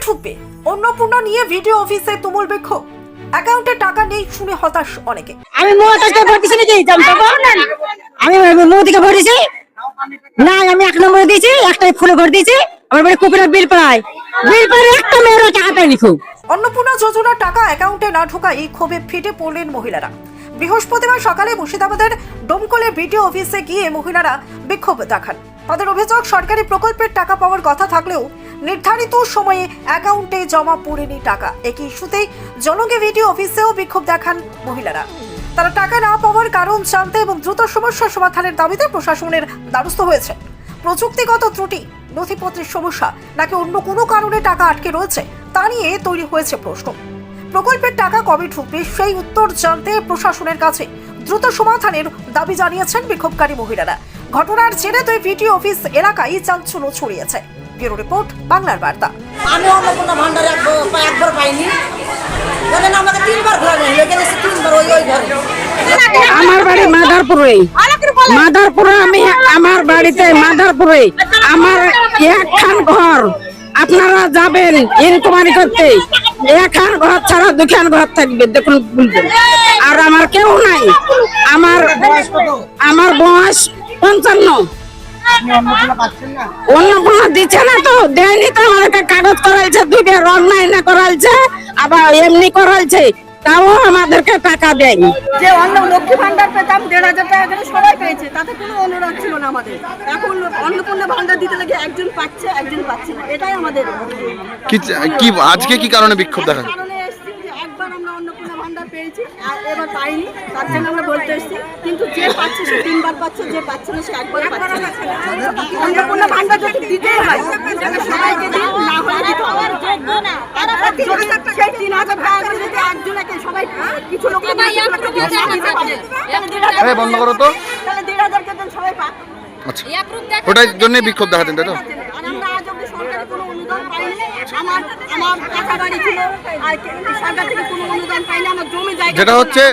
ঠুকবে। অন্নপূর্ণা নিয়ে ভিডিও অফিসে তুমুল বিক্ষোভ। অ্যাকাউন্টে টাকা নেই শুনে হতাশ অনেকে। আমি মোটাকে ভোট দিছি নাকি আমি মোদিকে ভোট দিছি না, আমি 1 নম্বরে দিয়েছি, একটাই ফুলে ভোট দিয়েছি। আমার বাড়ি কুপিরা বিল পাই একটা মেয়েরও টাকা পাইনি খুব। অন্নপূর্ণা যোজনার টাকা অ্যাকাউন্টে না ঢোকায় ক্ষোভে ফেটে পড়লেন মহিলারা। বৃহস্পতিবার সকালে মুর্শিদাবাদের ডোমকলের ভিডিও অফিসে গিয়ে মহিলারা বিক্ষোভ দেখান। তাদের অভিযোগ, সরকারি প্রকল্পের টাকা পাওয়ার কথা থাকলেও নির্ধারিত সময়ে অ্যাকাউন্টে জমা পড়েনি টাকা। একই ইস্যুতেই জনকে ভিডিও অফিসেও বিক্ষোভ দেখান মহিলারা। তারা টাকা না পাওয়ার কারণ জানতে এবং দ্রুত সমস্যা সমাধানের দাবিতে প্রশাসনের দ্বারস্থ হয়েছে। প্রযুক্তিগত ত্রুটি, নথিপত্রের সমস্যা নাকি অন্য কোনো কারণে টাকা আটকে রয়েছে তা নিয়ে তৈরি হয়েছে প্রশ্ন। প্রকল্পের টাকা কবে ঢুকবে সেই উত্তর জানতে প্রশাসনের কাছে দ্রুত সমাধানের দাবি জানিয়েছেন বিক্ষোভকারী মহিলারা। ঘটনার জেরে দুই ভিডিও অফিস এলাকায় চাঞ্চল্য ছড়িয়েছে। ব্যুরো রিপোর্ট, বাংলার বার্তা। আমি অন্নপূর্ণা ভান্ডার একবার পাইনি, বলেন আমাকে 3বার ঘোরানো হলো, গেছে 3বার ওই ঘরে। আমার বাড়ি মাদারপুরে, আমি আমার বাড়িতে মাদারপুরে আমার একখান ঘর। আপনারা যাবেন ইনকোয়ারি করতে, একখান ঘর ছাড়া 2খান ঘর থাকবে, দেখুন বুঝবেন। আর আমার কেউ নাই, আমার বয়স 55। অন্নপূর্ণা দিচ্ছে না তো, দেয়নি তো। আমাদেরকে কাগজ করাইছে, 2বার অনলাইন করাইছে, আবার এমনি করাইছে, তাও আমাদেরকে টাকা দেয়নি। যে লক্ষ্মী ভান্ডার পেতাম 1,500 টাকা করে সবাই পেয়েছে, তাতে কোনো অনুরোধ ছিল না আমাদের। এখন অন্নপূর্ণা ভান্ডার দিতে লাগে একজন পাচ্ছে, একজন পাচ্ছে না, এটাই আমাদের। কি আজকে কি কারণে বিক্ষোভ দেখান? কারণে এসেছি যে একবার আমরা অন্নপূর্ণা ভান্ডার পেয়েছি, আর এবার পাইনি, তার জন্য আমরা বলতে এসেছি। কিন্তু যে পাচ্ছে সে 3বার পাচ্ছে, যে পাচ্ছে না সে একবার পাচ্ছে না। অন্নপূর্ণা ভান্ডার যদি দিতেই হয় তাহলে সবাইকে দিন, না হলে দিতে হবে না। সেই 3,000 টাকা করে যদি একজনকে সবাই কিছু লোক বন্ধ করো তো। তাহলে 1,500 কে দেন, সবাই পাক। আচ্ছা, ওটার জন্য বিক্ষোভ দেখাতেন, তাই তো? আর আমরা আজ অব্দি সরকারি কোনো অনুদান পাইনি। আমার কাঁচা বাড়ি ছিল, আর সরকার থেকে কোনো অনুদান পাইনি। আমার জমি জায়গা যেটা হচ্ছে